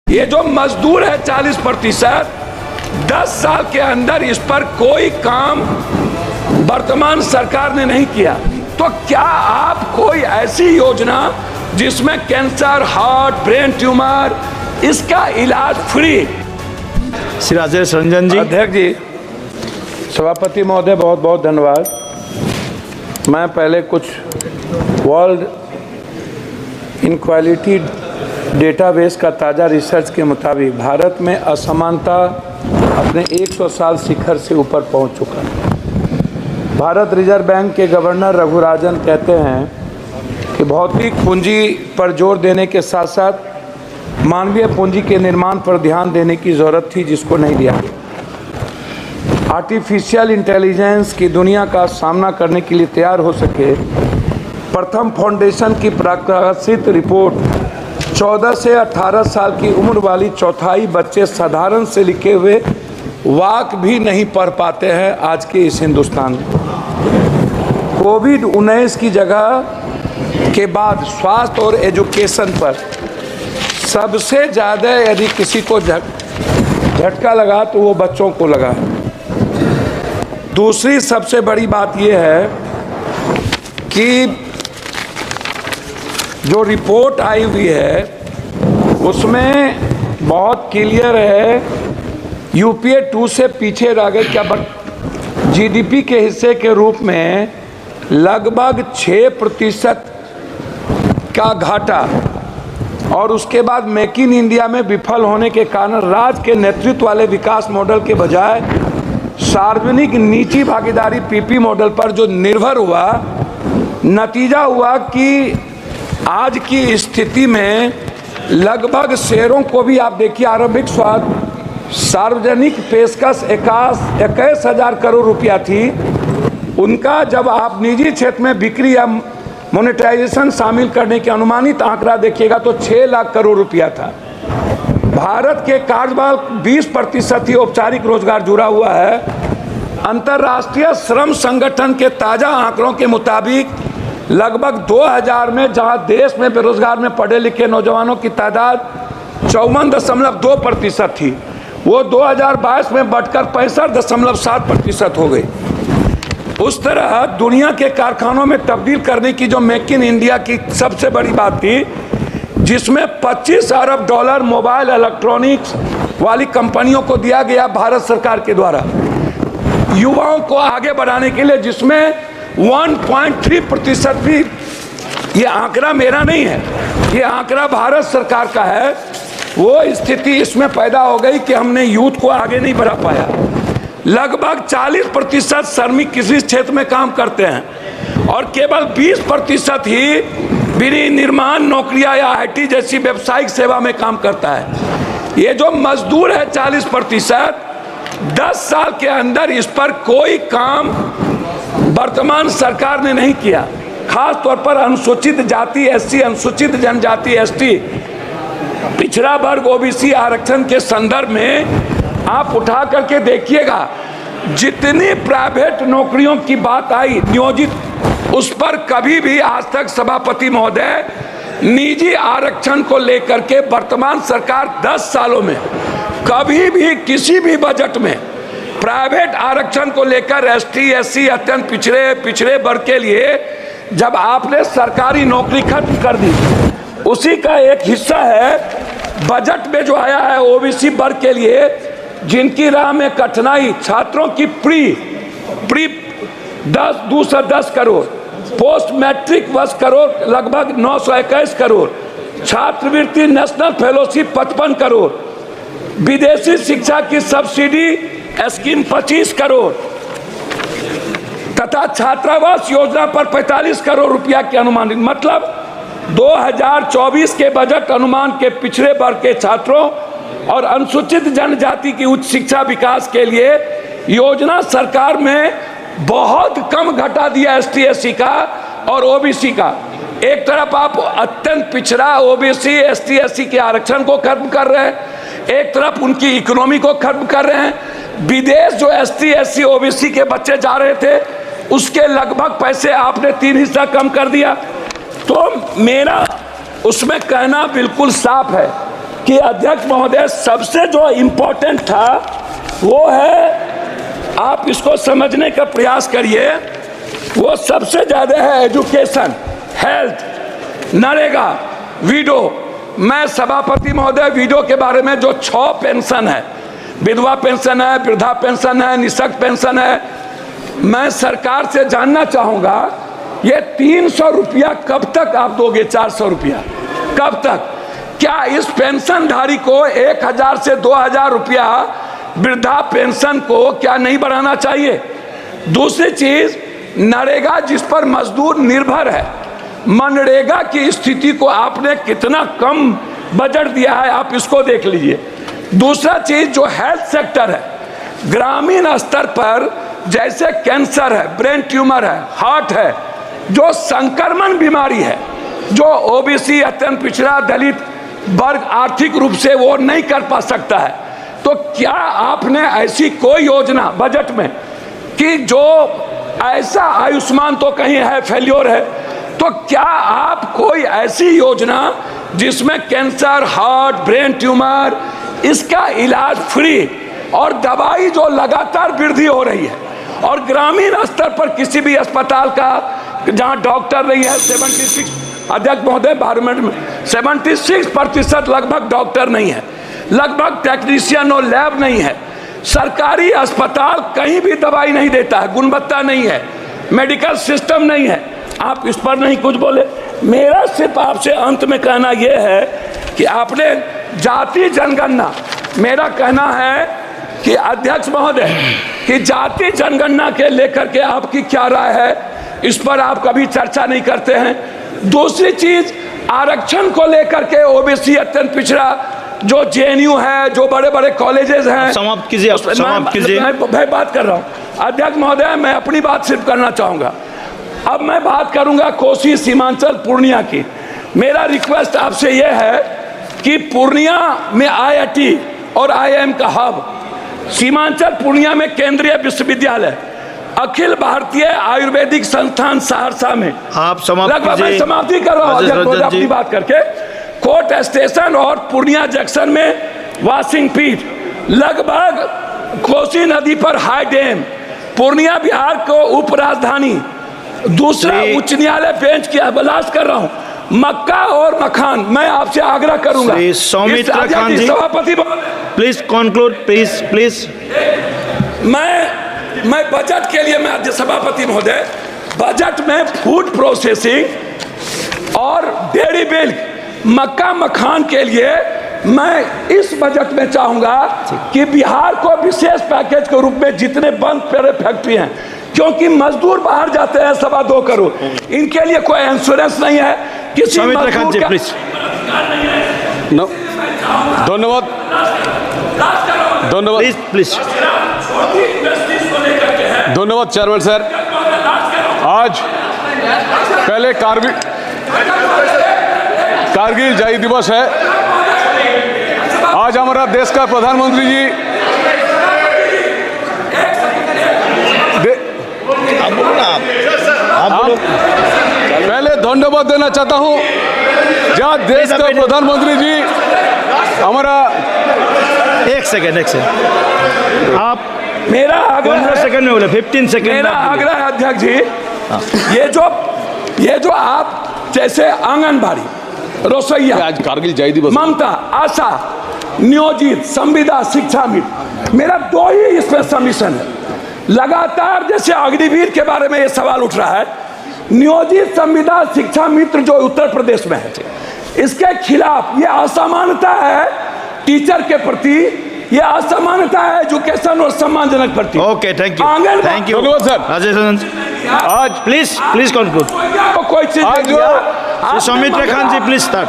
ये जो मजदूर है 40%, 10 साल के अंदर इस पर कोई काम वर्तमान सरकार ने नहीं किया। तो क्या आप कोई ऐसी योजना जिसमें कैंसर, हार्ट, ब्रेन ट्यूमर, इसका इलाज फ्री? श्री राजेश रंजन जी। अध्यक्ष जी, सभापति महोदय, बहुत बहुत धन्यवाद। मैं पहले कुछ वर्ल्ड इनक्वालिटी डेटाबेस का ताज़ा रिसर्च के मुताबिक भारत में असमानता अपने 100 साल शिखर से ऊपर पहुंच चुका है। भारत रिजर्व बैंक के गवर्नर रघुराजन कहते हैं कि भौतिक पूंजी पर जोर देने के साथ साथ मानवीय पूंजी के निर्माण पर ध्यान देने की ज़रूरत थी, जिसको नहीं दिया गया। आर्टिफिशियल इंटेलिजेंस की दुनिया का सामना करने के लिए तैयार हो सके, प्रथम फाउंडेशन की प्रकाशित रिपोर्ट 14 से 18 साल की उम्र वाली चौथाई बच्चे साधारण से लिखे हुए वाक भी नहीं पढ़ पाते हैं आज के इस हिंदुस्तान में। कोविड-19 की जगह के बाद स्वास्थ्य और एजुकेशन पर सबसे ज़्यादा यदि किसी को झटका लगा तो वो बच्चों को लगा है। दूसरी सबसे बड़ी बात ये है कि जो रिपोर्ट आई हुई है उसमें बहुत क्लियर है, यूपीए 2 से पीछे रह गए क्या, बट जीडीपी के हिस्से के रूप में लगभग 6% का घाटा, और उसके बाद मेक इन इंडिया में विफल होने के कारण राज्य के नेतृत्व वाले विकास मॉडल के बजाय सार्वजनिक निजी भागीदारी पीपी मॉडल पर जो निर्भर हुआ, नतीजा हुआ कि आज की स्थिति में लगभग शेयरों को भी आप देखिए, आरंभिक सार्वजनिक पेशकश 21,000 करोड़ रुपया थी, उनका जब आप निजी क्षेत्र में बिक्री या मोनेटाइजेशन शामिल करने के अनुमानित आंकड़ा देखिएगा तो 6 लाख करोड़ रुपया था। भारत के कार्यबल 20% ही औपचारिक रोजगार जुड़ा हुआ है। अंतर्राष्ट्रीय श्रम संगठन के ताज़ा आंकड़ों के मुताबिक लगभग 2000 में जहां देश में बेरोजगार में पढ़े लिखे नौजवानों की तादाद 54.2% थी, वो 2022 में बढ़कर 65.7% हो गई। उस तरह दुनिया के कारखानों में तब्दील करने की जो मेक इन इंडिया की सबसे बड़ी बात थी, जिसमें $25 अरब मोबाइल इलेक्ट्रॉनिक्स वाली कंपनियों को दिया गया भारत सरकार के द्वारा युवाओं को आगे बढ़ाने के लिए, जिसमें 1.3% भी, ये आंकड़ा मेरा नहीं है, ये आंकड़ा भारत सरकार का है, वो स्थिति इसमें पैदा हो गई कि हमने यूथ को आगे नहीं बढ़ा पाया। लगभग 40% श्रमिक किसी क्षेत्र में काम करते हैं और केवल 20% ही विनिर्माण नौकरियां या आईटी जैसी व्यावसायिक सेवा में काम करता है। ये जो मजदूर है 40%, 10 साल के अंदर इस पर कोई काम वर्तमान सरकार ने नहीं किया। खास तौर पर अनुसूचित जाति एससी, अनुसूचित जनजाति एसटी, पिछड़ा वर्ग ओबीसी आरक्षण के संदर्भ में आप उठा करके देखिएगा, जितनी प्राइवेट नौकरियों की बात आई नियोजित, उस पर कभी भी आज तक सभापति महोदय निजी आरक्षण को लेकर के वर्तमान सरकार 10 सालों में कभी भी किसी भी बजट में प्राइवेट आरक्षण को लेकर एसटी एससी अत्यंत पिछड़े वर्ग के लिए जब आपने सरकारी नौकरी खत्म कर दी, उसी का एक हिस्सा है बजट में जो आया है ओबीसी वर्ग के लिए, जिनकी राह में कठिनाई, छात्रों की pre 210 crore, post matric 10 crore, लगभग 921 करोड़, छात्रवृत्ति नेशनल फेलोशिप 55 करोड़, विदेशी शिक्षा की सब्सिडी स्कीम 25 करोड़ तथा छात्रावास योजना पर 45 करोड़ रुपया के अनुमानित, मतलब 2024 के बजट अनुमान के पिछड़े वर्ग के छात्रों और अनुसूचित जनजाति की उच्च शिक्षा विकास के लिए योजना सरकार में बहुत कम घटा दिया एसटी एससी का और ओबीसी का। एक तरफ आप अत्यंत पिछड़ा ओबीसी एसटी एससी के आरक्षण को खत्म कर रहे हैं, एक तरफ उनकी इकोनॉमी को खत्म कर रहे हैं। विदेश जो एसटी एससी ओबीसी के बच्चे जा रहे थे, उसके लगभग पैसे आपने 3 हिस्सा कम कर दिया। तो मेरा उसमें कहना बिल्कुल साफ है कि अध्यक्ष महोदय सबसे जो इम्पोर्टेंट था वो है, आप इसको समझने का प्रयास करिए, वो सबसे ज़्यादा है एजुकेशन, हेल्थ, नरेगा, विडो। मैं सभापति महोदय विडो के बारे में जो 6 पेंशन है, विधवा पेंशन है, वृद्धा पेंशन है, निःशक्त पेंशन है, मैं सरकार से जानना चाहूँगा ये 300 रुपया कब तक आप दोगे? 400 रुपया कब तक? क्या इस पेंशनधारी को 1000 से 2000 रुपया वृद्धा पेंशन को क्या नहीं बढ़ाना चाहिए? दूसरी चीज, नरेगा जिस पर मजदूर निर्भर है, मनरेगा की स्थिति को आपने कितना कम बजट दिया है, आप इसको देख लीजिए। दूसरा चीज जो हेल्थ सेक्टर है, ग्रामीण स्तर पर जैसे कैंसर है, ब्रेन ट्यूमर है, हार्ट है, जो संक्रमण बीमारी है, जो ओबीसी, अत्यंत पिछड़ा, दलित वर्ग आर्थिक रूप से वो नहीं कर पा सकता है, तो क्या आपने ऐसी कोई योजना बजट में कि जो ऐसा, आयुष्मान तो कहीं है, फेल्योर है, तो क्या आप कोई ऐसी योजना जिसमें कैंसर, हार्ट, ब्रेन ट्यूमर, इसका इलाज फ्री और दवाई जो लगातार वृद्धि हो रही है, और ग्रामीण स्तर पर किसी भी अस्पताल का जहां डॉक्टर नहीं है, 76 अध्यक्ष महोदय 12 मिनट में 76% लगभग डॉक्टर नहीं है, लगभग टेक्नीशियन और लैब नहीं है, सरकारी अस्पताल कहीं भी दवाई नहीं देता है, गुणवत्ता नहीं है, मेडिकल सिस्टम नहीं है, आप इस पर नहीं कुछ बोले। मेरा सिर्फ आपसे अंत में कहना यह है कि आपने जाति जनगणना, मेरा कहना है कि अध्यक्ष महोदय कि जाति जनगणना के लेकर के आपकी क्या राय है, इस पर आप कभी चर्चा नहीं करते हैं। दूसरी चीज, आरक्षण को लेकर के ओबीसी, अत्यंत पिछड़ा, जो जेएनयू है, जो बड़े बड़े कॉलेजेस हैं, समाप्त कीजिए, समाप्त कीजिए। मैं बात कर रहा हूं अध्यक्ष महोदय, मैं अपनी बात सिर्फ करना चाहूंगा। अब मैं बात करूंगा कोसी, सीमांचल, पूर्णिया की। मेरा रिक्वेस्ट आपसे यह है कि पूर्णिया में IIT और IIM का हब, सीमांचल पूर्णिया में केंद्रीय विश्वविद्यालय, अखिल भारतीय आयुर्वेदिक संस्थान सहरसा में, आप समाप्त कीजिए। समाप्ति कर रहा हूं अपनी बात करके। कोर्ट स्टेशन और पूर्णिया जंक्शन में वाशिंग पीठ, लगभग कोसी नदी पर हाई डैम, पूर्णिया बिहार को उप राजधानी, दूसरा उच्च न्यायालय बेंच की अभिलाष कर रहा हूं, मक्का और मखान। मैं आपसे आग्रह करूंगा, सौमित्र खान जी, सभापति प्लीज कंक्लूड, प्लीज। मैं बजट के लिए, मैं सभापति महोदय, बजट में फूड प्रोसेसिंग और डेयरी मिल्क, मक्का मखान के लिए मैं इस बजट में चाहूंगा कि बिहार को विशेष पैकेज के रूप में जितने बंद पड़े फैक्ट्री हैं, क्योंकि मजदूर बाहर जाते हैं 2.25 करोड़, इनके लिए कोई इंश्योरेंस नहीं है, किसी मजदूर का धन्यवाद, प्लीज। धन्यवाद चेयरमैन सर। आज पहले कारगिल जय दिवस है। आज हमारा देश का प्रधानमंत्री जी पहले धन्यवाद देना चाहता हूं, जहां देश का प्रधानमंत्री जी हमारा 1 सेकेंड आप, मेरा 15 सेकंड में बोले, 15 सेकंड। मेरा आग्रह है अध्यक्ष जी, ये जो आप जैसे आंगनबाड़ी, रसोईया, आज कारगिल जय दिवस, ममता, आशा, नियोजित, संविदा, शिक्षा मित्र, मेरा 2 ही इसमें सबमिशन है। लगातार जैसे अग्निवीर के बारे में ये सवाल उठ रहा है, नियोजित, संविदा, शिक्षा मित्र जो उत्तर प्रदेश में है, इसके खिलाफ ये असमानता है टीचर के प्रति, ये असमानता है एजुकेशन और सम्मानजनक प्रति। ओके, थैंक यू धन्यवाद सर। राजेश आज प्लीज कंक्लूड। कोई चीज सौमित्र खान जी प्लीज स्टार्ट।